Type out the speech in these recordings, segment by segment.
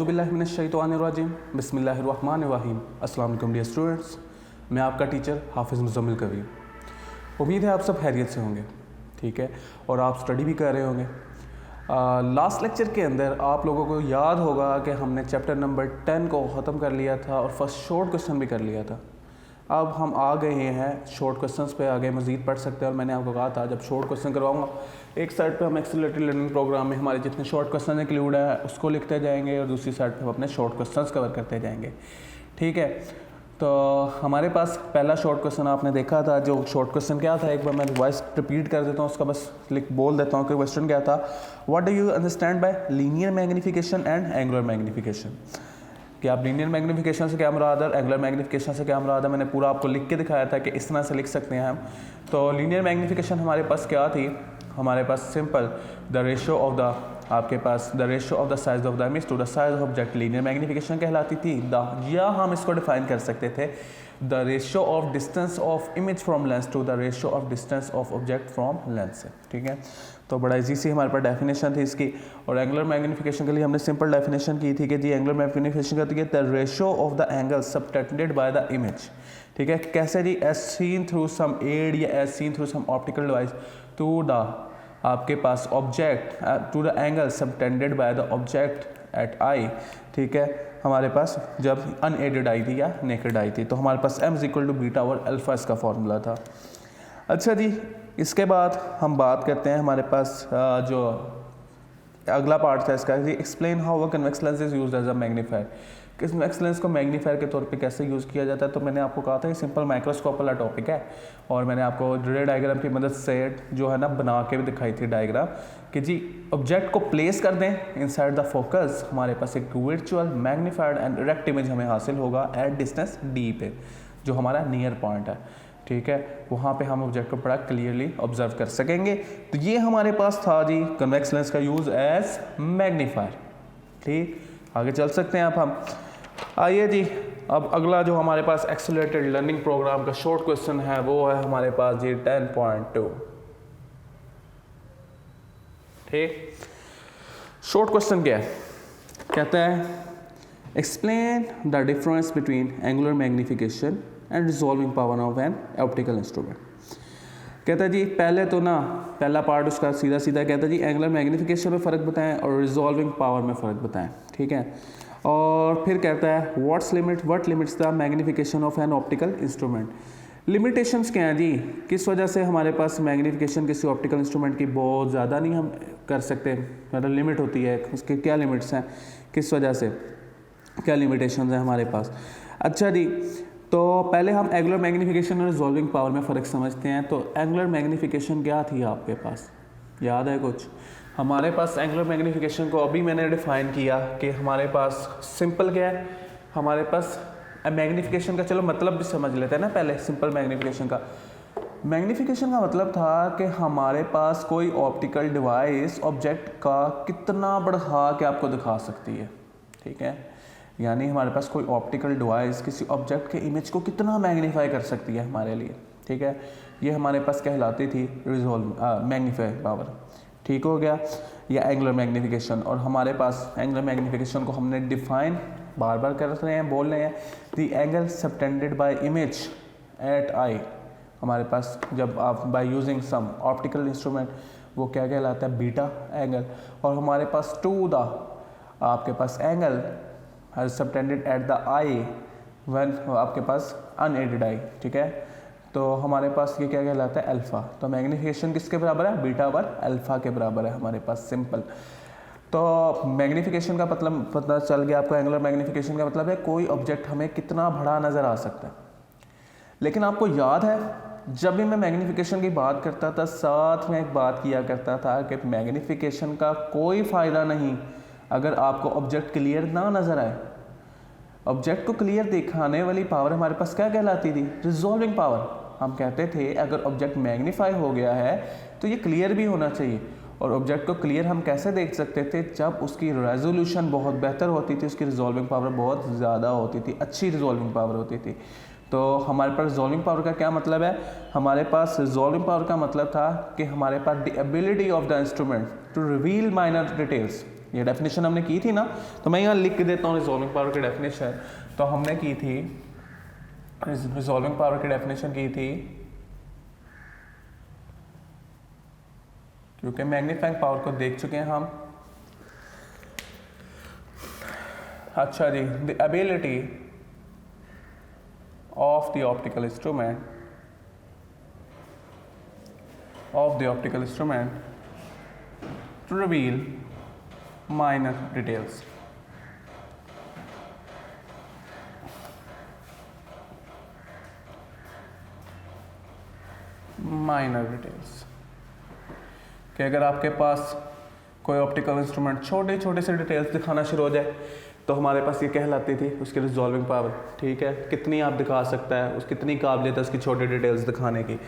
औज़ुबिल्लाहिमिनश्शैतानिर्रजीम बिस्मिल्लाहिर्रहमानिर्रहीम। अस्सलाम वालेकुम डियर स्टूडेंट्स, मैं आपका टीचर हाफिज़ मुज़म्मिल कबीर। उम्मीद है आप सब खैरियत से होंगे, ठीक है, और आप स्टडी भी कर रहे होंगे। लास्ट लेक्चर के अंदर आप लोगों को याद होगा कि हमने चैप्टर नंबर 10 को ख़त्म कर लिया था और फर्स्ट शॉर्ट क्वेश्चन भी कर लिया था। अब हम आ गए हैं शॉर्ट क्वेश्चंस पे, आगे मज़ीद पढ़ सकते हैं। और मैंने आपको कहा था जब शॉर्ट क्वेश्चन करवाऊंगा, एक साइड पे हम एक्सेलरेटेड लर्निंग प्रोग्राम में हमारे जितने शॉर्ट क्वेश्चन इंक्लूड है उसको लिखते जाएंगे और दूसरी साइड पे हम अपने शॉर्ट क्वेश्चंस कवर करते जाएंगे, ठीक है। तो हमारे पास पहला शॉर्ट क्वेश्चन आपने देखा था। जो शॉर्ट क्वेश्चन क्या था, एक बार मैं वॉइस रिपीट कर देता हूँ, उसका बस बोल देता हूँ कि क्वेश्चन क्या था। What do you understand by linear magnification and angular magnification? कि आप लीनियर मैग्नीफिकेशन से क्या मुराद है और एंगुलर मैग्नीफिकेशन से क्या मुराद है, मैंने पूरा आपको लिख के दिखाया था कि इस तरह से लिख सकते हैं हम। तो लीनियर मैग्नीफिकेशन हमारे पास क्या थी, हमारे पास simple the ratio of the आपके पास the ratio of the size of the image to the size of object linear magnification कहलाती थी। या हम इसको डिफाइन कर सकते थे the ratio of distance of image from lens to the ratio of distance of object from lens से, ठीक है। तो बड़ा इजी सी हमारे पास डेफिनेशन थी इसकी। और एंगुलर मैग्नीफिकेशन के लिए हमने सिंपल डेफिनेशन की थी कि जी एंगुलर मैग्नीफिकेशन कहती है the ratio of the angle subtended by the image, ठीक है। कैसे जी? As seen through some aid या as seen through some optical device to the आपके पास object to the angle subtended by the object at eye, ठीक है। हमारे पास जब अनएडेड आई थी या नेकेड आई थी, तो हमारे पास m = बीटा और अल्फा इसका फॉर्मूला था। अच्छा जी, इसके बाद हम बात करते हैं हमारे पास जो अगला पार्ट था इसका, explain how a convex lens is used as a magnifier. Convex lens को मैग्नीफायर के तौर पे कैसे यूज़ किया जाता है? तो मैंने आपको कहा था ये सिंपल माइक्रोस्कोप वाला टॉपिक है और मैंने आपको रे डायग्राम की मदद से जो है ना बना के भी दिखाई थी डायग्राम कि जी ऑब्जेक्ट को प्लेस कर दें इनसाइड द फोकस, हमारे पास एक virtual magnified and direct image हमें हासिल होगा एट डिस्टेंस डी पे, जो हमारा नियर पॉइंट है, ठीक है। वहाँ पे हम ऑब्जेक्ट को बड़ा क्लियरली ऑब्जर्व कर सकेंगे। तो ये हमारे पास था जी कन्वेक्स लेंस का यूज़ एज मैग्नीफायर, ठीक। आगे चल सकते हैं अब हम। आइए जी, अब अगला जो हमारे पास एक्सेलरेटेड लर्निंग प्रोग्राम का शॉर्ट क्वेश्चन है वो है हमारे पास जी 10.2, ठीक। शॉर्ट क्वेश्चन क्या है? कहता है explain the difference between angular magnification and resolving power of an optical instrument. कहता है जी पहले तो ना पहला पार्ट उसका सीधा सीधा कहता है जी एंगुलर मैग्नीफिकेशन में फ़र्क बताएं और रिजॉल्विंग पावर में फ़र्क बताएं, ठीक है। और फिर कहता है what limits the magnification of an optical instrument. Limitations क्या हैं जी, किस वजह से हमारे पास मैग्नीफिकेशन किसी ऑप्टिकल इंस्ट्रूमेंट की बहुत ज़्यादा नहीं हम कर सकते, मतलब लिमिट होती है, उसके क्या लिमिट्स हैं, किस वजह से क्या लिमिटेशंस हैं हमारे पास। अच्छा जी, तो पहले हम एंगुलर मैग्नीफिकेशन और रिजॉल्विंग पावर में फ़र्क समझते हैं। तो एंगुलर मैग्नीफिकेशन क्या थी आपके पास, याद है कुछ? हमारे पास एंगुलर मैग्नीफिकेशन को अभी मैंने डिफाइन किया कि हमारे पास सिंपल क्या है, हमारे पास मैग्नीफिकेशन का चलो मतलब भी समझ लेते हैं ना पहले। सिंपल मैग्नीफिकेशन का मतलब था कि हमारे पास कोई ऑप्टिकल डिवाइस ऑब्जेक्ट का कितना बढ़ा के आपको दिखा सकती है, ठीक है। यानी हमारे पास कोई ऑप्टिकल डिवाइस किसी ऑब्जेक्ट के इमेज को कितना मैग्नीफाई कर सकती है हमारे लिए, ठीक है। ये हमारे पास कहलाती थी मैग्नीफाई पावर, ठीक हो गया, या एंगुलर मैग्नीफिकेशन। और हमारे पास एंगुलर मैग्नीफिकेशन को हमने डिफाइन बार बार कर रहे हैं, बोल रहे हैं the angle subtended by image at eye. हमारे पास जब आप by using some optical instrument वो क्या कहलाता है, बीटा एंगल। और हमारे पास टू द आपके पास angle subtended at the eye when आपके पास अनएडेड आई, ठीक है। तो हमारे पास ये क्या कहलाता है, अल्फ़ा। तो मैग्नीफिकेशन किसके बराबर है, बीटा पर अल्फ़ा के बराबर है हमारे पास, सिंपल। तो मैग्नीफिकेशन का मतलब पता चल गया आपको। एंगुलर मैग्नीफिकेशन का मतलब है कोई ऑब्जेक्ट हमें कितना बड़ा नज़र आ सकता है। लेकिन आपको याद है जब भी मैं मैग्नीफिकेशन की बात करता था साथ में एक बात किया करता था कि मैग्नीफिकेशन का कोई फ़ायदा नहीं अगर आपको ऑब्जेक्ट क्लियर ना नज़र आए। ऑब्जेक्ट को क्लियर दिखाने वाली पावर हमारे पास क्या कहलाती थी, रिजॉल्विंग पावर। हम कहते थे अगर ऑब्जेक्ट मैग्नीफाई हो गया है तो ये क्लियर भी होना चाहिए। और ऑब्जेक्ट को क्लियर हम कैसे देख सकते थे, जब उसकी रेजोल्यूशन बहुत बेहतर होती थी, उसकी रिजॉल्विंग पावर बहुत ज़्यादा होती थी, अच्छी रिजॉल्विंग पावर होती थी। तो हमारे पास रिजॉल्विंग पावर का क्या मतलब है, हमारे पास रिजॉल्विंग पावर का मतलब था कि हमारे पास the ability of the instrument to reveal minor details, ये डेफिनेशन हमने की थी ना, तो मैं यहाँ लिख के देता हूँ रिजॉल्विंग पावर की डेफिनेशन। तो हमने की थी रिजॉल्विंग पावर की डेफिनेशन की थी, क्योंकि मैग्नीफाइंग पावर को देख चुके हैं हम। अच्छा जी, the ability of the optical instrument to reveal minor details. Minor details कि अगर आपके पास कोई ऑप्टिकल इंस्ट्रूमेंट छोटे छोटे से डिटेल्स दिखाना शुरू हो जाए तो हमारे पास ये कहलाती थी उसकी रिजॉल्विंग पावर। ठीक है, कितनी आप दिखा सकता है, उस कितनी काबिलियत है उसकी छोटी डिटेल्स दिखाने की।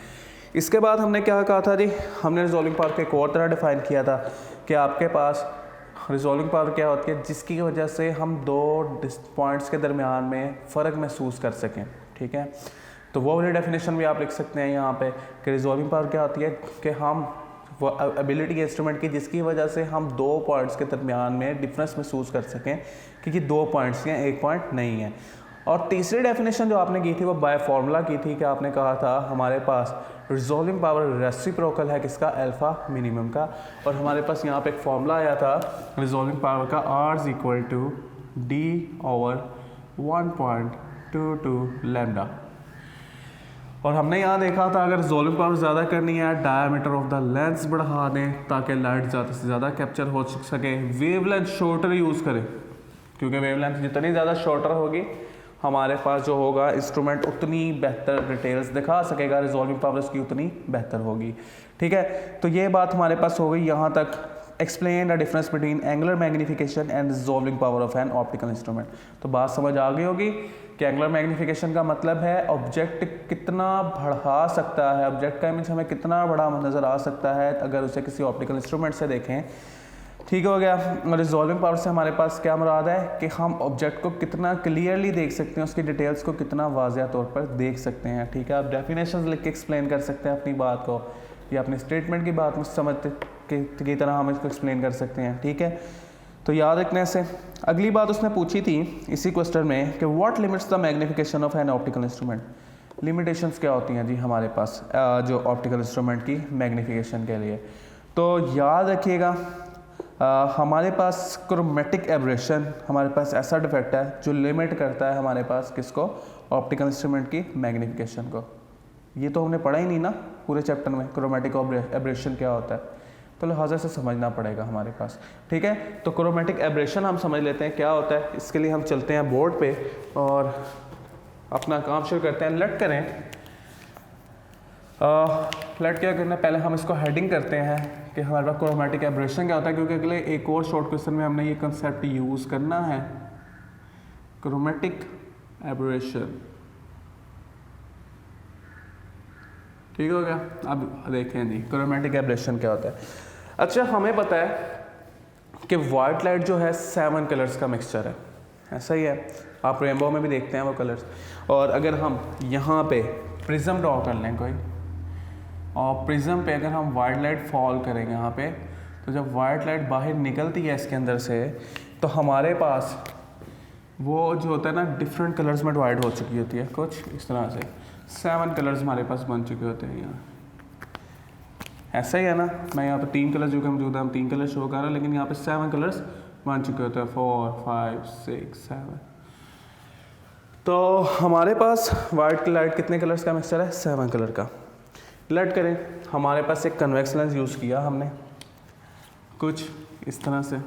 इसके बाद हमने क्या कहा था जी, हमने रिजॉल्विंग पावर को एक और तरह डिफाइन किया था कि आपके पास रिजॉल्विंग पावर क्या होती है, जिसकी वजह से हम दो पॉइंट्स के दरमियान में फ़र्क महसूस कर सकें। ठीक है, तो वो वाली डेफिनेशन भी आप लिख सकते हैं यहाँ पे कि रिजॉल्विंग पावर क्या होती है कि हम वो एबिलिटी इंस्ट्रूमेंट की जिसकी वजह से हम दो पॉइंट्स के दरमियान में डिफरेंस महसूस कर सकें कि ये दो पॉइंट्स हैं, एक पॉइंट नहीं है। और तीसरी डेफिनेशन जो आपने की थी वो बाय फार्मूला की थी कि आपने कहा था हमारे पास रिजॉल्विंग पावर रेसिप्रोकल है किसका, अल्फा मिनिमम का। और हमारे पास यहाँ पे एक फार्मूला आया था रिजॉल्विंग पावर का, R = D/1.22 लैम्डा। और हमने यहाँ देखा था अगर रिजॉल्विंग पावर ज़्यादा करनी है, डायमीटर ऑफ द लेंस बढ़ा दें ताकि लाइट ज़्यादा से ज़्यादा कैप्चर हो सके, वेवलेंथ शॉर्टर यूज़ करें, क्योंकि वेवलेंथ जितनी ज़्यादा शॉर्टर होगी हमारे पास जो होगा इंस्ट्रूमेंट उतनी बेहतर डिटेल्स दिखा सकेगा, रिजॉल्विंग पावर उसकी उतनी बेहतर होगी। ठीक है, तो ये बात हमारे पास हो गई यहाँ तक। Explain the difference between angular magnification and resolving power of an optical instrument. तो बात समझ आ गई होगी कि एंगुलर मैग्नीफिकेशन का मतलब है ऑब्जेक्ट कितना बढ़ा सकता है, ऑब्जेक्ट का इमेज हमें कितना बड़ा नज़र आ सकता है अगर उसे किसी ऑप्टिकल इंस्ट्रूमेंट से देखें। ठीक हो गया। रिजॉल्विंग पावर से हमारे पास क्या मुराद है कि हम ऑब्जेक्ट को कितना क्लियरली देख सकते हैं, उसकी डिटेल्स को कितना वाज़िया तौर पर देख सकते हैं। ठीक है, आप डेफिनेशन लिख के एक्सप्लेन कर सकते हैं अपनी बात को, या अपनी स्टेटमेंट की बात में समझते की तरह हम इसको एक्सप्लेन कर सकते हैं। ठीक है, तो याद रखने से अगली बात उसने पूछी थी इसी क्वेश्चन में कि what limits the magnification of an optical instrument. Limitations क्या होती हैं जी हमारे पास जो ऑप्टिकल इंस्ट्रूमेंट की मैग्नीफिकेशन के लिए। तो याद रखिएगा हमारे पास क्रोमेटिक एब्रेशन, हमारे पास ऐसा डिफेक्ट है जो लिमिट करता है हमारे पास किसको, ऑप्टिकल इंस्ट्रूमेंट की मैग्नीफिकेशन को। ये तो हमने पढ़ा ही नहीं ना पूरे चैप्टर में क्रोमेटिक एब्रेशन क्या होता है, तो लिहाजा से समझना पड़ेगा हमारे पास। ठीक है, तो क्रोमेटिक एब्रेशन हम समझ लेते हैं क्या होता है। इसके लिए हम चलते हैं बोर्ड पे और अपना काम शुरू करते हैं। लेट करें लेट क्या करना है, पहले हम इसको हेडिंग करते हैं कि हमारे पास क्रोमेटिक एब्रेशन क्या होता है, क्योंकि अगले एक और शॉर्ट क्वेश्चन में हमने ये कंसेप्ट यूज़ करना है, क्रोमेटिक एब्रेशन। ठीक हो गया, अब देखें जी क्रोमेटिक एब्रेशन क्या होता है। अच्छा, हमें पता है कि वाइट लाइट जो है 7 कलर्स का मिक्सचर है, ऐसा ही है, आप रेनबो में भी देखते हैं वो कलर्स। और अगर हम यहाँ पे प्रिज्म ड्रॉ कर लें कोई, और प्रिज्म पे अगर हम वाइट लाइट फॉल करेंगे यहाँ पे, तो जब वाइट लाइट बाहर निकलती है इसके अंदर से, तो हमारे पास वो जो होता है ना डिफरेंट कलर्स में डिवाइड हो चुकी होती है, कुछ इस तरह से 7 कलर्स हमारे पास बन चुके होते हैं यहाँ। ऐसा ही है ना, मैं यहाँ पे 3 कलर जो कि मौजूद है, हम 3 कलर शो कर रहे हैं, लेकिन यहाँ पे 7 कलर्स बन चुके होते हैं, 4 5 6 7। तो हमारे पास वाइट लाइट कितने कलर्स का मिक्सचर है, 7 कलर का। लेट करें हमारे पास एक कन्वेक्स लेंस यूज़ किया हमने कुछ इस तरह से,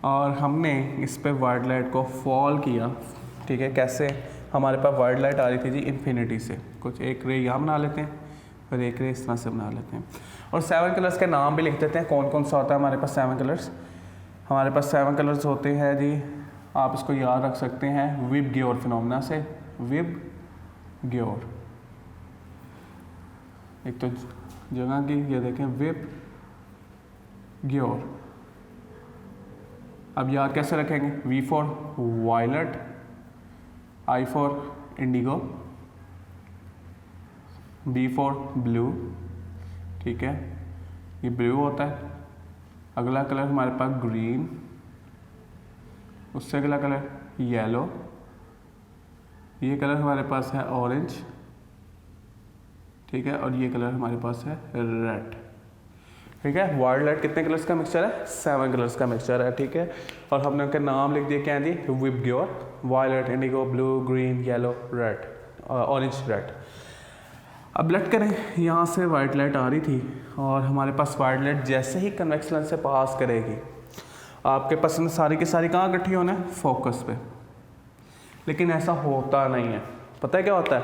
और हमने इस पे वाइट लाइट को फॉल किया। ठीक है, कैसे, हमारे पास वाइट लाइट आ रही थी जी इन्फिनिटी से, कुछ एक रे यहाँ बना लेते हैं और एक रे इस तरह से बना लेते हैं, और 7 कलर्स के नाम भी लिख देते हैं कौन कौन सा होता है हमारे पास 7 कलर्स। हमारे पास 7 कलर्स होते हैं जी, आप इसको याद रख सकते हैं विब ग्योर फिनोमेना से, विब ग्योर एक तो जगह की, ये देखें विब ग्योर। अब याद कैसे रखेंगे, V for violet, I for indigo, B for blue, ठीक है, ये ब्लू होता है, अगला कलर हमारे पास ग्रीन, उससे अगला कलर येलो, ये कलर हमारे पास है ऑरेंज, ठीक है, और ये कलर हमारे पास है रेड, ठीक है। वाइट लाइट कितने कलर्स का मिक्सचर है? 7 कलर्स का मिक्सचर है, ठीक है। और हमने उनके नाम लिख दिए, क्या दिए? VIBGYOR, violet, indigo, blue, green, yellow, red, orange, red. अब लट करें, यहाँ से वाइट लाइट आ रही थी और हमारे पास वाइट लाइट जैसे ही कन्वेक्स लेंस से पास करेगी, आपके पास सारी की सारी कहाँ इकट्ठी होना है? फोकस पे। लेकिन ऐसा होता नहीं है। पता है क्या होता है?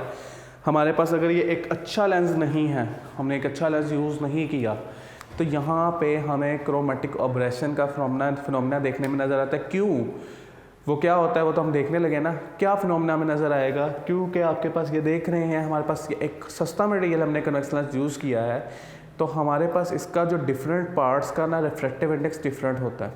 हमारे पास अगर ये एक अच्छा लेंस नहीं है, हमने एक अच्छा लेंस यूज़ नहीं किया, तो यहाँ पे हमें क्रोमेटिक एब्रेशन का फिनोमेना देखने में नज़र आता है। क्यों? वो क्या होता है वो तो हम देखने लगे ना। क्या फिनोमेना में नज़र आएगा? क्योंकि आपके पास ये देख रहे हैं, हमारे पास ये एक सस्ता मटेरियल हमने कन्वेक्स लेंस यूज़ किया है, तो हमारे पास इसका जो डिफरेंट पार्ट्स का ना रिफ्रैक्टिव इंडेक्स डिफरेंट होता है,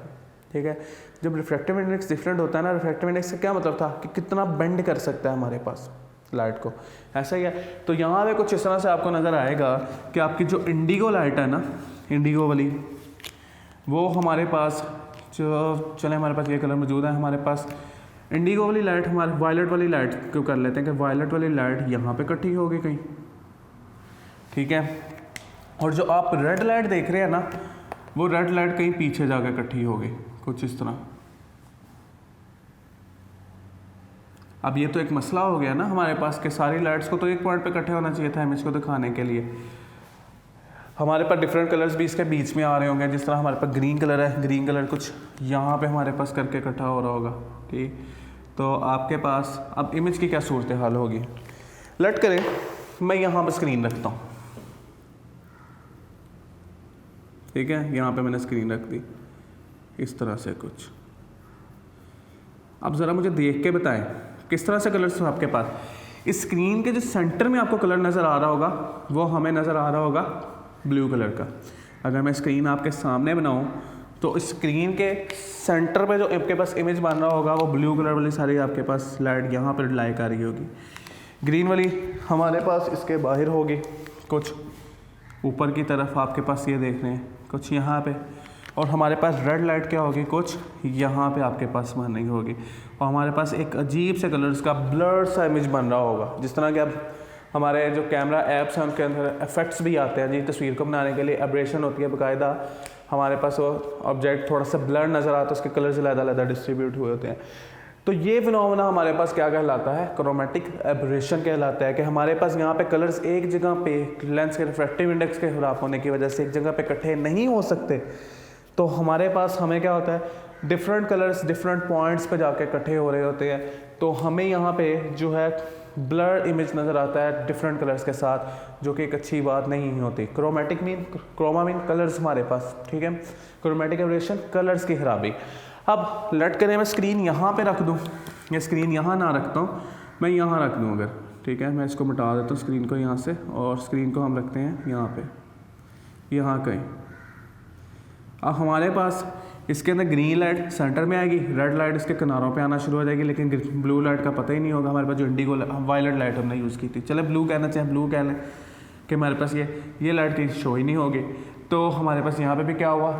ठीक है। जब रिफ्रैक्टिव इंडेक्स डिफरेंट होता है ना, रिफ्रैक्टिव इंडेक्स से क्या मतलब था कि कितना बेंड कर सकता है हमारे पास लाइट को, ऐसा ही है। तो यहाँ पे कुछ इस तरह से आपको नज़र आएगा कि आपकी जो इंडिगो लाइट है ना, इंडिगो वाली, वो हमारे पास जो चले हमारे पास ये कलर मौजूद है, हमारे पास इंडिगो वाली लाइट, हमारे वायलेट वाली लाइट क्यों कर लेते हैं कि वायलेट वाली लाइट यहाँ पे इकट्ठी होगी कहीं, ठीक है। और जो आप रेड लाइट देख रहे हैं ना, वो रेड लाइट कहीं पीछे जाकर इकट्ठी होगी, कुछ इस तरह। अब ये तो एक मसला हो गया ना हमारे पास कि सारी लाइट्स को तो एक पॉइंट पे इकट्ठे होना चाहिए था इमेज को दिखाने के लिए। हमारे पास डिफरेंट कलर्स भी इसके बीच में आ रहे होंगे, जिस तरह हमारे पास ग्रीन कलर है, ग्रीन कलर कुछ यहाँ पे हमारे पास करके इकट्ठा हो रहा होगा, ठीक। तो आपके पास अब इमेज की क्या सूरत हाल होगी? लट करें, मैं यहाँ पर स्क्रीन रखता हूँ, ठीक है। यहाँ पे मैंने स्क्रीन रख दी इस तरह से कुछ। अब ज़रा मुझे देख के बताएं किस तरह से कलर्स हैं आपके पास। इस स्क्रीन के जो सेंटर में आपको कलर नज़र आ रहा होगा, वो हमें नज़र आ रहा होगा ब्लू कलर का। अगर मैं स्क्रीन आपके सामने बनाऊं तो स्क्रीन के सेंटर पे जो आपके पास इमेज बन रहा होगा, वो ब्लू कलर वाली सारी आपके पास लाइट यहाँ पर लाइक आ रही होगी। ग्रीन वाली हमारे पास इसके बाहर होगी, कुछ ऊपर की तरफ आपके पास ये देख रहे हैं, कुछ यहाँ पे। और हमारे पास रेड लाइट क्या होगी? कुछ यहाँ पे आपके पास बन रही होगी। और हमारे पास एक अजीब से कलर्स का ब्लर सा इमेज बन रहा होगा, जिस तरह कि अब हमारे जो कैमरा ऐप्स हैं उनके अंदर इफेक्ट्स भी आते हैं जी, तस्वीर को बनाने के लिए एब्रेशन होती है बाकायदा। हमारे पास वो ऑब्जेक्ट थोड़ा सा ब्लर नज़र आता है, उसके कलर्स अलग-अलग डिस्ट्रीब्यूट हुए होते हैं। तो ये फिनोमेना हमारे पास क्या कहलाता है? क्रोमेटिक एब्रेशन कहलाता है। कि हमारे पास यहाँ पे कलर्स एक जगह पे लेंस के रिफ्रैक्टिव इंडेक्स के खिलाफ होने की वजह से एक जगह पे इकट्ठे नहीं हो सकते, तो हमारे पास हमें क्या होता है? डिफरेंट कलर्स डिफरेंट पॉइंट्स पे जाके इकट्ठे हो रहे होते हैं। तो हमें यहाँ पे जो है ब्लर इमेज नज़र आता है डिफरेंट कलर्स के साथ, जो कि एक अच्छी बात नहीं होती। Chromatic mean, chroma mean colours हमारे पास, ठीक है। क्रोमेटिक एब्रेशन कलर्स की खराबी। अब लट करें, मैं स्क्रीन यहाँ पे रख दूँ या स्क्रीन यहाँ ना रखता हूँ, मैं यहाँ रख दूँ अगर, ठीक है। मैं इसको मिटा देता हूँ स्क्रीन को यहाँ से, और स्क्रीन को हम रखते हैं यहाँ पे, यहाँ कहीं। अब हमारे पास इसके अंदर ग्रीन लाइट सेंटर में आएगी, रेड लाइट इसके किनारों पे आना शुरू हो जाएगी, लेकिन ब्लू लाइट का पता ही नहीं होगा। हमारे पास जो इंडिगो वायलेट लाइट हमने यूज़ की थी, चले ब्लू कहना चाहे ब्लू कह लें, कि हमारे पास ये लाइट की शो ही नहीं होगी। तो हमारे पास यहाँ पे भी क्या हुआ?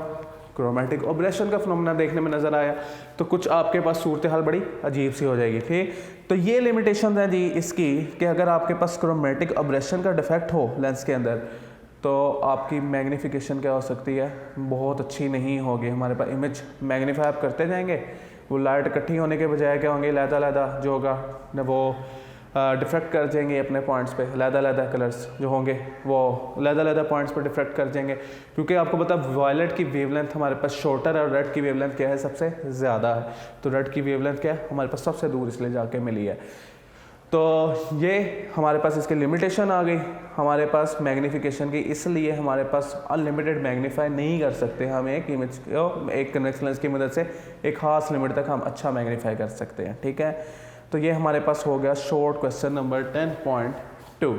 क्रोमेटिक एब्रेशन का फिनोमेना देखने में नज़र आया। तो कुछ आपके पास सूरत हाल बड़ी अजीब सी हो जाएगी, ठीक। तो ये लिमिटेशन है जी इसकी कि अगर आपके पास क्रोमेटिक एब्रेशन का डिफेक्ट हो लेंस के अंदर, तो आपकी मैग्नीफिकेशन क्या हो सकती है? बहुत अच्छी नहीं होगी। हमारे पास इमेज मैग्नीफाई आप करते जाएंगे, वो लाइट इकट्ठी होने के बजाय क्या होंगे? लहदा जो होगा न वो डिफ्रेक्ट कर जाएंगे अपने पॉइंट्स पे। लहदा कलर्स जो होंगे वो लहदा पॉइंट्स पे डिफ्रेक्ट कर जाएंगे, क्योंकि आपको पता वायलेट की वेवलेंथ हमारे पास शॉर्टर है और रेड की वेवलेंथ क्या है? सबसे ज़्यादा है। तो रेड की वेवलेंथ क्या है? हमारे पास सबसे दूर इसलिए जाके मिली है। तो ये हमारे पास इसकी लिमिटेशन आ गई हमारे पास मैग्नीफिकेशन की, इसलिए हमारे पास अनलिमिटेड मैग्नीफाई नहीं कर सकते। हम एक इमेज को एक कन्वेक्स लेंस की मदद से एक खास लिमिट तक हम अच्छा मैग्नीफाई कर सकते हैं, ठीक है। तो ये हमारे पास हो गया शॉर्ट क्वेश्चन नंबर 10.2,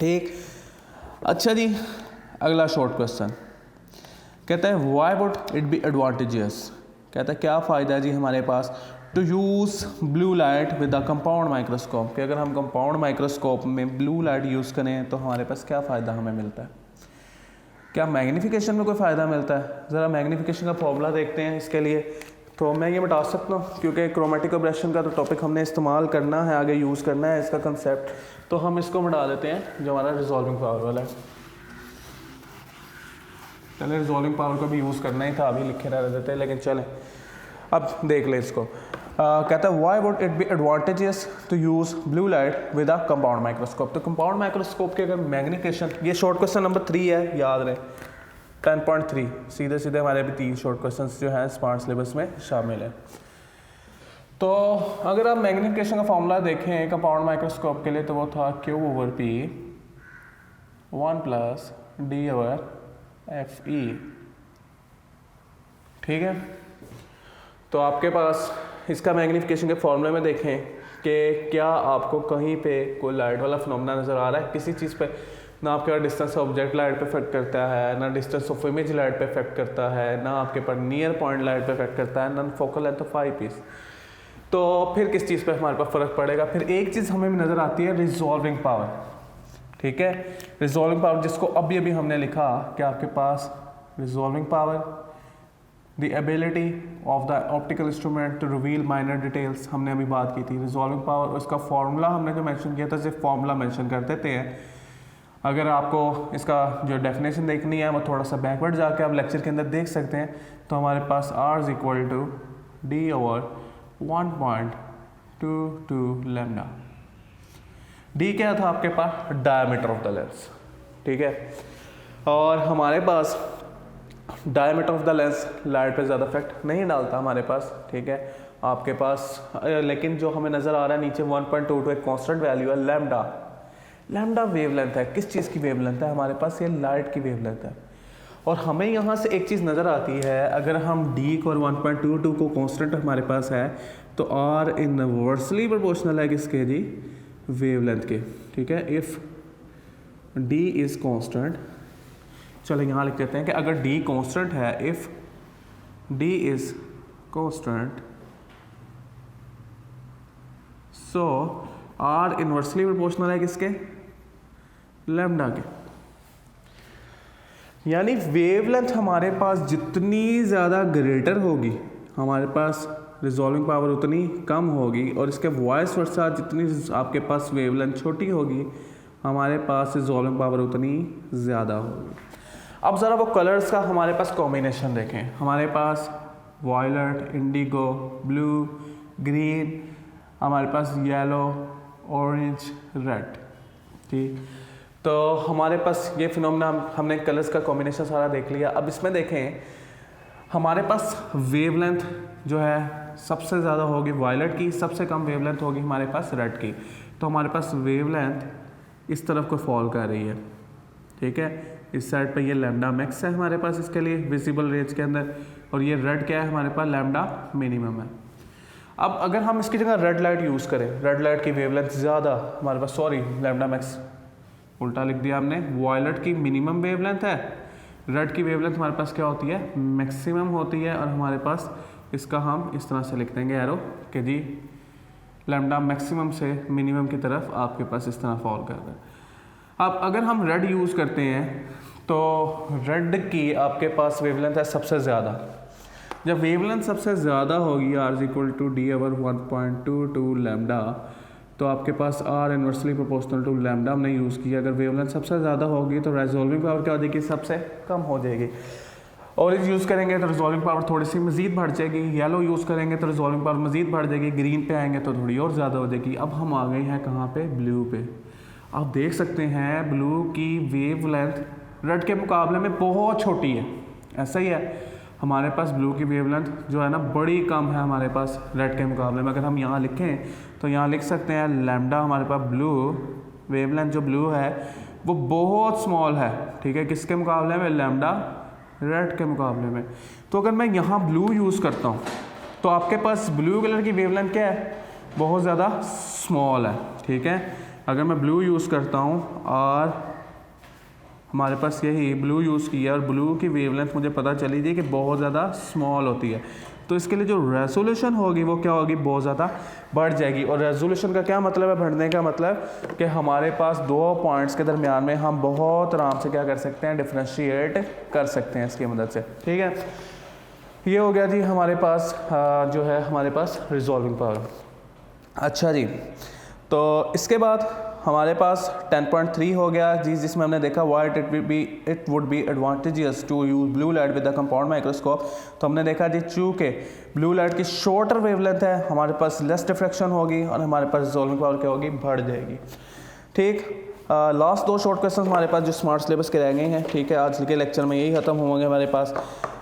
ठीक। अच्छा जी, अगला शॉर्ट क्वेश्चन कहता है why would it be advantages. कहता है क्या फ़ायदा है जी हमारे पास to use blue light with a compound microscope, कि अगर हम कंपाउंड माइक्रोस्कोप में ब्लू लाइट यूज़ करें तो हमारे पास क्या फ़ायदा हमें मिलता है। क्या मैग्नीफिकेशन में कोई फ़ायदा मिलता है? ज़रा मैग्नीफिकेशन का फॉर्मूला देखते हैं इसके लिए। तो मैं ये बता सकता हूँ क्योंकि क्रोमेटिक एब्रेशन का तो टॉपिक हमने इस्तेमाल करना है, आगे यूज़ करना है इसका कंसेप्ट, तो हम इसको बढ़ा देते हैं जो हमारा रिजॉल्विंग पावर वाला है। चले रिजॉल्विंग पावर को भी यूज़ करना ही था, अभी लिखे रह देते हैं, लेकिन चलें अब देख ले इसको। कहता है why would it be advantages to use blue light with a compound microscope. तो कंपाउंड माइक्रोस्कोप के अगर मैग्नीफिकेशन, ये शॉर्ट क्वेश्चन नंबर 3 है, याद रहे 10.3, सीधे सीधे हमारे भी 3 शॉर्ट क्वेश्चन जो हैं स्मार्ट सिलेबस में शामिल है। तो अगर आप मैग्नीफिकेशन का फॉर्मूला देखें कंपाउंड माइक्रोस्कोप के लिए तो वो था Q/P 1 + D/FE। ठीक है, तो आपके पास इसका मैग्नीफिकेशन के फॉर्मूले में देखें कि क्या आपको कहीं पे कोई लाइट वाला फिनोमेना नज़र आ रहा है किसी चीज़ पे। ना आपके पास डिस्टेंस ऑब्जेक्ट लाइट पे इफेक्ट करता है, ना डिस्टेंस ऑफ इमेज लाइट पे इफेक्ट करता है, ना आपके पास नियर पॉइंट लाइट पे इफेक्ट करता है, ना focal length of eyepiece. तो फिर किस चीज़ पे हमारे पास फ़र्क पड़ेगा? फिर एक चीज़ हमें नज़र आती है रिजॉल्विंग पावर। ठीक है, रिजॉल्विंग पावर जिसको अभी अभी हमने लिखा कि आपके पास resolving power, the ability of the optical instrument to reveal minor details, हमने अभी बात की थी। रिजॉल्विंग पावर उसका फॉर्मूला हमने जो मेंशन किया था सिर्फ फॉर्मूला मेंशन कर देते हैं। अगर आपको इसका जो डेफिनेशन देखनी है वो थोड़ा सा बैकवर्ड जाके आप लेक्चर के अंदर देख सकते हैं। तो हमारे पास R = D/1.22 लैम्डा। D क्या था आपके पास? Diameter of the lens. ठीक है, और हमारे पास diameter of the lens light पे ज़्यादा इफेक्ट नहीं डालता हमारे पास। ठीक है, आपके पास लेकिन जो हमें नज़र आ रहा है नीचे 1.22 एक कांस्टेंट वैल्यू है लैम्डा। लैम्डा वेवलेंथ है, किस चीज़ की वेवलेंथ है? हमारे पास ये लाइट की वेवलेंथ है। और हमें यहाँ से एक चीज़ नज़र आती है, अगर हम D को और 1.22 को कांस्टेंट हमारे पास है तो R इनवर्सली प्रोपोर्शनल है किसके जी? वेवलेंथ के। ठीक है, इफ़ D इज़ कांस्टेंट, चलो यहाँ लिख देते हैं कि अगर D कांस्टेंट है, if D is constant so R inversely proportional है किसके? लैम्डा के। यानी वेवलेंथ हमारे पास जितनी ज़्यादा ग्रेटर होगी हमारे पास रिजॉल्विंग पावर उतनी कम होगी, और इसके वॉइस वर्सा जितनी आपके पास वेवलेंथ छोटी होगी हमारे पास रिजॉल्विंग पावर उतनी ज़्यादा होगी। अब ज़रा वो कलर्स का हमारे पास कॉम्बिनेशन देखें। हमारे पास वायलेट, इंडिगो, ब्लू, ग्रीन, हमारे पास येलो, ऑरेंज, रेड। ठीक, तो हमारे पास ये फिनोमेना हमने कलर्स का कॉम्बिनेशन सारा देख लिया। अब इसमें देखें हमारे पास वेवलेंथ जो है सबसे ज़्यादा होगी वायलेट की, सबसे कम वेवलेंथ होगी हमारे पास रेड की। तो हमारे पास वेवलेंथ इस तरफ को फॉल कर रही है। ठीक है, इस साइड पे ये लैम्डा मैक्स है हमारे पास इसके लिए विजिबल रेंज के अंदर, और ये रेड क्या है हमारे पास? लैम्डा मिनिमम है। अब अगर हम इसकी जगह रेड लाइट यूज़ करें, रेड लाइट की वेवलेंथ ज़्यादा हमारे पास, सॉरी लैम्डा मैक्स उल्टा लिख दिया हमने, वायलेट की मिनिमम वेवलेंथ है, रेड की वेवलेंथ हमारे पास क्या होती है? मैक्सिमम होती है। और हमारे पास इसका हम इस तरह से लिख देंगे एरो कि जी लैम्डा मैक्सिमम से मिनिमम की तरफ आपके पास इस तरह फॉल कर रहा है। अब अगर हम रेड यूज़ करते हैं तो रेड की आपके पास वेवलेंथ है सबसे ज़्यादा। जब वेवलेंथ सबसे ज़्यादा होगी R = D/1.22 लैम्डा, तो आपके पास R inversely proportional to lambda हमने यूज़ किया। अगर वेवलेंथ सबसे ज़्यादा होगी तो रिजॉल्विंग पावर क्या हो जाएगी? सबसे कम हो जाएगी। ऑरेंज यूज़ करेंगे तो रिजॉल्विंग पावर थोड़ी सी मज़ीद बढ़ जाएगी, येलो यूज़ करेंगे तो रिजॉल्विंग पावर मज़ीद बढ़ जाएगी, ग्रीन पे आएंगे तो थोड़ी और ज़्यादा हो जाएगी। अब हम आ गए हैं कहाँ पे? ब्लू पे। आप देख सकते हैं ब्लू की वेवलेंथ रेड के मुकाबले में बहुत छोटी है। ऐसा ही है, हमारे पास ब्लू की वेवलेंथ जो है ना बड़ी कम है हमारे पास रेड के मुकाबले में। अगर हम यहाँ लिखें तो यहाँ लिख सकते हैं लैम्डा हमारे पास ब्लू वेवलेंथ जो ब्लू है वो बहुत स्मॉल है। ठीक है, किसके मुकाबले में? लैम्डा रेड के मुकाबले में। तो अगर मैं यहाँ ब्लू यूज़ करता हूँ तो आपके पास ब्लू कलर की वेवलेंथ क्या है? बहुत ज़्यादा स्मॉल है। ठीक है, अगर मैं ब्लू यूज़ करता हूँ और हमारे पास यही ब्लू यूज़ किया और ब्लू की वेवलेंथ मुझे पता चली थी कि बहुत ज़्यादा स्मॉल होती है, तो इसके लिए जो रेजोल्यूशन होगी वो क्या होगी, बहुत ज़्यादा बढ़ जाएगी। और रेजोल्यूशन का क्या मतलब है, बढ़ने का मतलब कि हमारे पास दो पॉइंट्स के दरमियान में हम बहुत आराम से क्या कर सकते हैं, डिफ्रेंशिएट कर सकते हैं इसकी मदद से। ठीक है, ये हो गया जी हमारे पास जो है हमारे पास रिजॉल्विंग पावर। अच्छा जी, तो इसके बाद हमारे पास 10.3 हो गया जी, जिसमें हमने देखा what it would be advantageous to use blue light with the compound microscope. तो हमने देखा जी चूँकि ब्लू लाइट की शॉर्टर वेवलेंथ है, हमारे पास लेस डिफ्रैक्शन होगी और हमारे पास रिजॉल्विंग पावर क्या होगी, बढ़ जाएगी। ठीक, लास्ट दो शॉर्ट क्वेश्चन हमारे पास जो स्मार्ट सिलेबस के रह गए हैं। ठीक है, आज के लेक्चर में यही खत्म होंगे हमारे पास।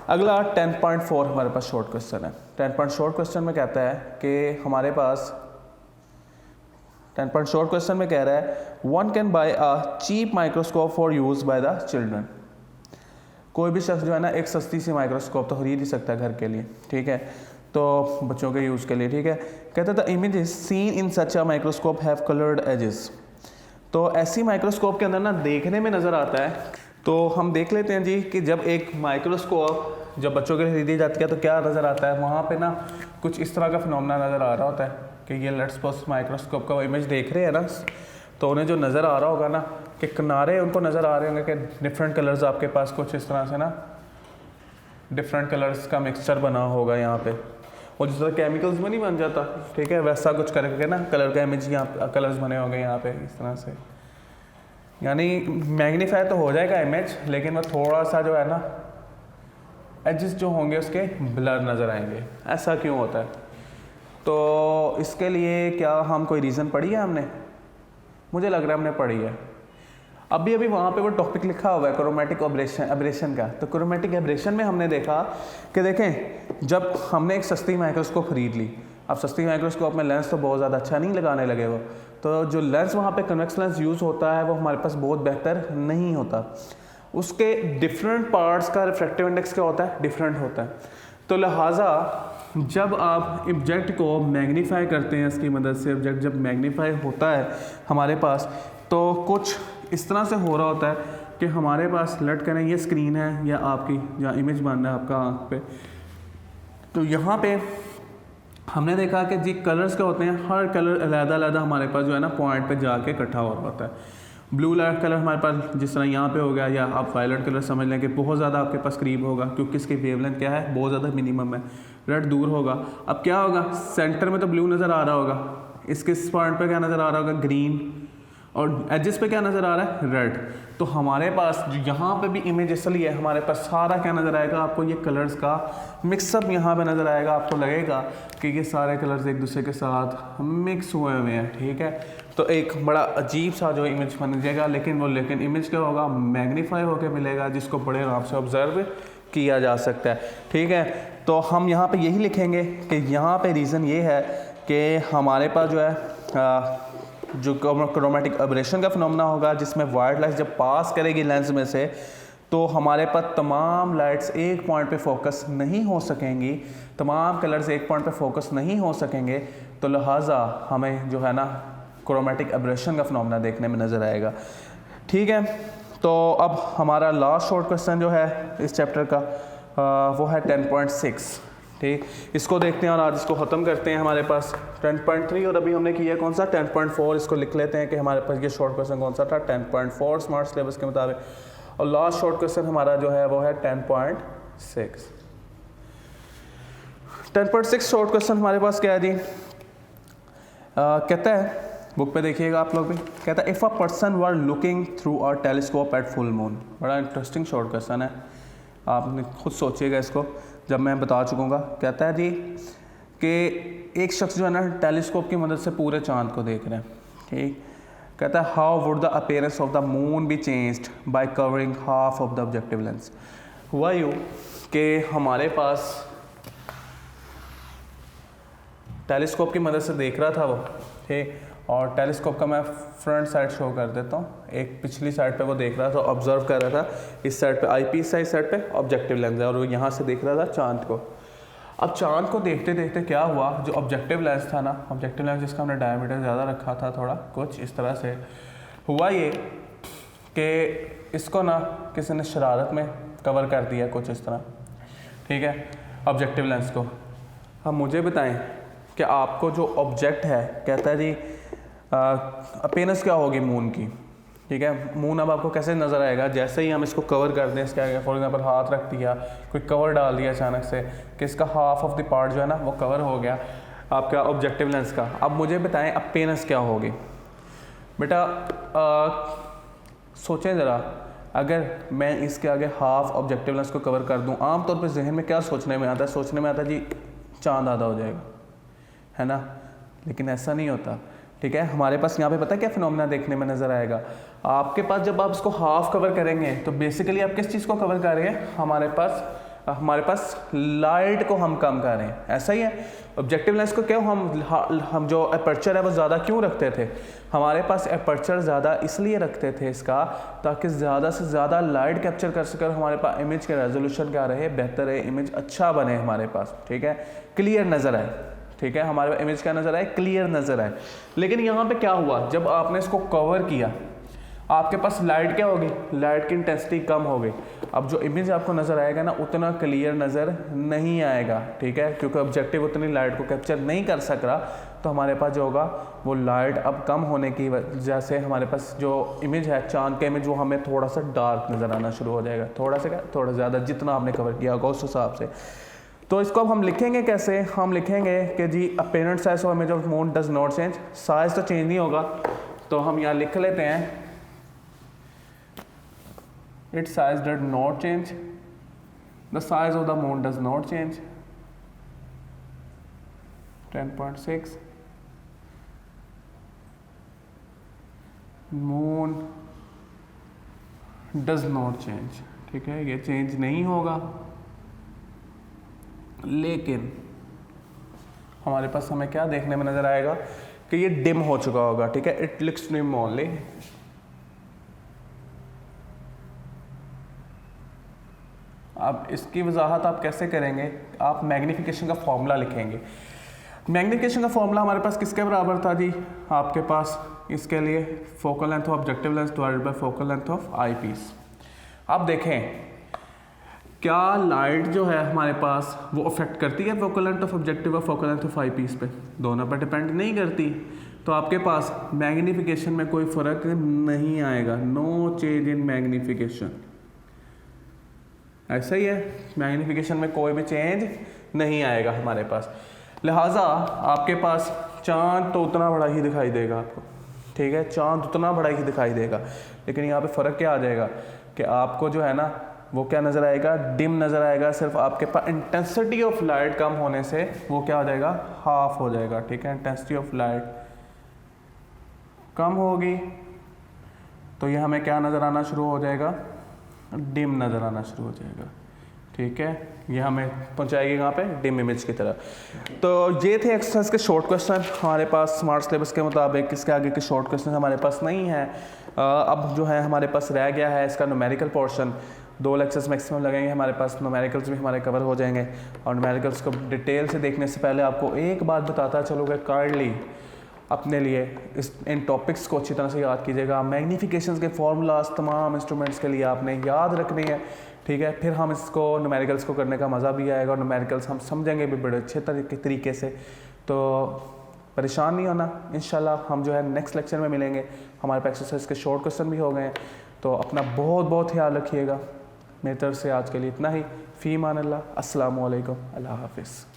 अगला 10.4 हमारे पास शॉर्ट क्वेश्चन है। 10 शॉर्ट क्वेश्चन में कहता है कि हमारे पास 10 शॉर्ट क्वेश्चन में कह रहा है one can buy a cheap microscope for use by the children. कोई भी शख्स जो है ना एक सस्ती सी माइक्रोस्कोप तो खरीद ही सकता है घर के लिए। ठीक है, तो बच्चों के यूज़ के लिए। ठीक है, कहते हैं the images seen in such a microscope have coloured edges. तो ऐसी माइक्रोस्कोप के अंदर ना देखने में नज़र आता है। तो हम देख लेते हैं जी कि जब एक माइक्रोस्कोप जब बच्चों के लिए खरीदी जाती है तो क्या नज़र आता है, वहाँ पे ना कुछ इस तरह का फिनोमेना नज़र आ रहा होता है कि ये लेट्स सपोज माइक्रोस्कोप का इमेज देख रहे हैं ना, तो उन्हें जो नज़र आ रहा होगा ना कि किनारे उनको नज़र आ रहे होंगे कि डिफरेंट कलर्स आपके पास कुछ इस तरह से ना डिफरेंट कलर्स का मिक्सचर बना होगा यहाँ पे, और जिस तरह केमिकल्स में नहीं बन जाता, ठीक है, वैसा कुछ करके ना कलर का इमेज यहाँ कलर्स बने होंगे यहाँ पे इस तरह से। यानी मैग्नीफाई तो हो जाएगा इमेज, लेकिन वो थोड़ा सा जो है ना एजेस जो होंगे उसके ब्लर नज़र आएंगे। ऐसा क्यों होता है? तो इसके लिए क्या हम कोई रीज़न पढ़ी है हमने? मुझे लग रहा है हमने पढ़ी है। अभी वहाँ पे वो टॉपिक लिखा हुआ है क्रोमैटिक एब्रेशन का। तो क्रोमैटिक एब्रेशन में हमने देखा कि देखें जब हमने एक सस्ती माइक्रोस्कोप खरीद ली, अब सस्ती माइक्रोस्कोप में लेंस तो बहुत ज़्यादा अच्छा नहीं लगाने लगे वो, तो जो लेंस वहाँ पे कन्वेक्स लेंस यूज़ होता है वो हमारे पास बहुत बेहतर नहीं होता। उसके डिफरेंट पार्ट्स का रिफ्रैक्टिव इंडेक्स क्या होता है, डिफरेंट होता है। तो लिहाजा जब आप ऑब्जेक्ट को मैग्नीफाई करते हैं इसकी मदद से, ऑब्जेक्ट जब मैग्नीफाई होता है हमारे पास तो कुछ इस तरह से हो रहा होता है कि हमारे पास लेट करें ये स्क्रीन है या आपकी जहाँ इमेज बन रहा है आपका आँख पे, तो यहाँ पे हमने देखा कि जी कलर्स क्या होते हैं, हर कलर अलग-अलग हमारे पास जो है ना पॉइंट पे जाके इकट्ठा हो रहा होता है। ब्लू लाइट कलर हमारे पास जिस तरह यहाँ पे हो गया, या आप वायलेट कलर समझ लें कि बहुत ज़्यादा आपके पास करीब होगा क्योंकि इसकी वेवलेंथ क्या है, बहुत ज़्यादा मिनिमम है। रेड दूर होगा। अब क्या होगा, सेंटर में तो ब्लू नज़र आ रहा होगा, इसके इस पॉइंट पे क्या नज़र आ रहा होगा, ग्रीन, और एजेस पे क्या नज़र आ रहा है, रेड। तो हमारे पास यहाँ पे भी इमेज इसलिए है, हमारे पास सारा क्या नज़र आएगा आपको, ये कलर्स का मिक्सअप यहाँ पे नज़र आएगा। आपको लगेगा कि ये सारे कलर्स एक दूसरे के साथ मिक्स हुए हुए हैं। ठीक है, तो एक बड़ा अजीब सा जो इमेज बन जाएगा, लेकिन इमेज क्या होगा, मैग्नीफाई होकर मिलेगा, जिसको बड़े आराम से ऑब्जर्व किया जा सकता है। ठीक है, तो हम यहाँ पे यही लिखेंगे कि यहाँ पे रीज़न ये है कि हमारे पास जो है जो क्रोमैटिक एब्रेशन का फिनोमेना होगा, जिसमें वाइट लाइट जब पास करेगी लेंस में से तो हमारे पास तमाम लाइट्स एक पॉइंट पे फोकस नहीं हो सकेंगी, तमाम कलर्स एक पॉइंट पे फोकस नहीं हो सकेंगे। तो लिहाजा हमें जो है ना क्रोमैटिक एब्रेशन का फिनोमेना देखने में नज़र आएगा। ठीक है, तो अब हमारा लास्ट शॉर्ट क्वेश्चन जो है इस चैप्टर का वो है 10.6। ठीक, इसको देखते हैं और आज इसको ख़त्म करते हैं। हमारे पास 10.3 और अभी हमने किया कौन सा 10.4। इसको लिख लेते हैं कि हमारे पास ये शॉर्ट क्वेश्चन कौन सा था, 10.4 स्मार्ट सिलेबस के मुताबिक, और लास्ट शॉर्ट क्वेश्चन हमारा जो है वो है 10.6। 10.6 शॉर्ट क्वेश्चन हमारे पास क्या है जी, कहता है, बुक पे देखिएगा आप लोग भी, कहता है if a person were looking through a telescope at full moon. बड़ा इंटरेस्टिंग शॉर्ट क्वेश्चन है, आपने खुद सोचिएगा इसको जब मैं बता चुकूँगा। कहता है जी कि एक शख्स जो है ना टेलीस्कोप की मदद से पूरे चांद को देख रहे हैं। ठीक, कहता है how would the appearance of the moon be changed by covering half of the objective lens. हुआ यूँ कि हमारे पास टेलीस्कोप की मदद से देख रहा था वो, ठीक, और टेलीस्कोप का मैं फ्रंट साइड शो कर देता हूँ। एक पिछली साइड पे वो देख रहा था, ऑब्जर्व कर रहा था, इस साइड पे आईपीस है, इस साइड पे ऑब्जेक्टिव लेंस है, और वो यहाँ से देख रहा था चांद को। अब चांद को देखते देखते क्या हुआ, जो ऑब्जेक्टिव लेंस था ना, ऑब्जेक्टिव लेंस जिसका हमने डायमीटर ज़्यादा रखा था थोड़ा कुछ इस तरह से, हुआ ये कि इसको ना किसी ने शरारत में कवर कर दिया कुछ इस तरह, ठीक है, ऑब्जेक्टिव लेंस को। हम मुझे बताएं कि आपको जो ऑब्जेक्ट है कहता है जी अपीयरेंस क्या होगी मून की, ठीक है। मून अब आपको कैसे नज़र आएगा, जैसे ही हम इसको कवर कर दें, इसका फॉर एग्जांपल हाथ रख दिया, कोई कवर डाल दिया अचानक से कि इसका हाफ ऑफ द पार्ट जो है ना वो कवर हो गया आपका ऑब्जेक्टिव लेंस का। अब मुझे बताएं अपीयरेंस क्या होगी। बेटा सोचें ज़रा, अगर मैं इसके आगे हाफ ऑब्जेक्टिव लेंस को कवर कर दूं, आमतौर पर जहन में क्या सोचने में आता है, सोचने में आता है जी चांद आधा हो जाएगा, है ना, लेकिन ऐसा नहीं होता, ठीक है। हमारे पास यहाँ पे पता है क्या फिनोमेना देखने में नज़र आएगा आपके पास, जब आप इसको हाफ कवर करेंगे तो बेसिकली आप किस चीज़ को कवर कर रहे हैं, हमारे पास लाइट को हम कम कर रहे हैं, ऐसा ही है। ऑब्जेक्टिव लेंस को क्यों हम जो अपर्चर है वो ज़्यादा क्यों रखते थे, हमारे पास अपर्चर ज़्यादा इसलिए रखते थे इसका ताकि ज़्यादा से ज़्यादा लाइट कैप्चर कर सकर, हमारे पास इमेज का रेजोल्यूशन क्या रहे, बेहतर है, इमेज अच्छा बने हमारे पास, ठीक है, क्लियर नज़र आए, ठीक है, हमारे पास इमेज क्या नज़र आए, क्लियर नज़र आए। लेकिन यहाँ पे क्या हुआ, जब आपने इसको कवर किया आपके पास लाइट क्या होगी, लाइट की इंटेंसिटी कम हो गई। अब जो इमेज आपको नज़र आएगा ना उतना क्लियर नज़र नहीं आएगा, ठीक है, क्योंकि ऑब्जेक्टिव उतनी लाइट को कैप्चर नहीं कर सक रहा, तो हमारे पास जो होगा वो लाइट अब कम होने की वजह से हमारे पास जो इमेज है चांद का इमेज वो हमें थोड़ा सा डार्क नज़र आना शुरू हो जाएगा, थोड़ा सा क्या, थोड़ा ज़्यादा, जितना आपने कवर किया होगा उस हिसाब से। तो इसको अब हम लिखेंगे कैसे, हम लिखेंगे कि जी appearance size of image of moon does not change, size तो चेंज नहीं होगा, तो हम यहाँ लिख लेते हैं its size does not change, the size of the moon does not change, 10.6, moon does not change, ठीक है, ये चेंज नहीं होगा, लेकिन हमारे पास हमें क्या देखने में नजर आएगा कि ये डिम हो चुका होगा, ठीक है, इट लुक्स डिम ओनली। अब इसकी वजाहत आप कैसे करेंगे, आप मैग्नीफिकेशन का फॉर्मूला लिखेंगे। मैग्नीफिकेशन का फॉर्मूला हमारे पास किसके बराबर था जी, आपके पास इसके लिए focal length of objective lens divided by focal length of eyepiece. आप देखें क्या लाइट जो है हमारे पास वो अफेक्ट करती है फोकल लेंथ ऑफ ऑब्जेक्टिव और focal length of eyepiece पे, दोनों पर डिपेंड नहीं करती, तो आपके पास मैग्नीफिकेशन में कोई फ़र्क नहीं आएगा, नो चेंज इन मैग्नीफिकेशन, ऐसा ही है, मैग्नीफिकेशन में कोई भी चेंज नहीं आएगा हमारे पास। लिहाजा आपके पास चांद तो उतना बड़ा ही दिखाई देगा आपको, ठीक है, चांद उतना बड़ा ही दिखाई देगा, लेकिन यहाँ पे फ़र्क क्या आ जाएगा कि आपको जो है ना वो क्या नज़र आएगा, डिम नज़र आएगा, सिर्फ आपके पास इंटेंसिटी ऑफ लाइट कम होने से वो क्या हो जाएगा, हाफ हो जाएगा, ठीक है, इंटेंसिटी ऑफ लाइट कम होगी तो ये हमें क्या नज़र आना शुरू हो जाएगा, डिम नज़र आना शुरू हो जाएगा, ठीक है, ये हमें पहुंचाएगी कहाँ पे, डिम इमेज की तरह। तो ये थे एक्सरसाइज के शॉर्ट क्वेश्चन हमारे पास स्मार्ट सिलेबस के मुताबिक, इसके आगे के शॉर्ट क्वेश्चन हमारे पास नहीं है। अब जो है हमारे पास रह गया है इसका न्यूमेरिकल पोर्शन, 2 लेक्चर्स मैक्सिमम लगेंगे हमारे पास, न्यूमेरिकल्स भी हमारे कवर हो जाएंगे। और न्यूमेरिकल्स को डिटेल से देखने से पहले आपको एक बात बताता चलूँगा, काइंडली अपने लिए इन टॉपिक्स को अच्छी तरह से याद कीजिएगा। मैग्नीफिकेशंस के फार्मूलाज तमाम इंस्ट्रूमेंट्स के लिए आपने याद रखने हैं, ठीक है, फिर हम इसको न्यूमेरिकल्स को करने का मज़ा भी आएगा और न्यूमेरिकल्स हम समझेंगे भी बड़े अच्छे तरीके से। तो परेशान नहीं होना, इंशाल्लाह हम जो है नेक्स्ट लेक्चर में मिलेंगे। हमारे पास एक्सरसाइज के शॉर्ट क्वेश्चन भी हो गए हैं, तो अपना बहुत बहुत ख्याल रखिएगा। मेरी तरफ से आज के लिए इतना ही। फ़ी मान अल्लाह, अस्सलामु अलैकुम, अल्लाह हाफिज़।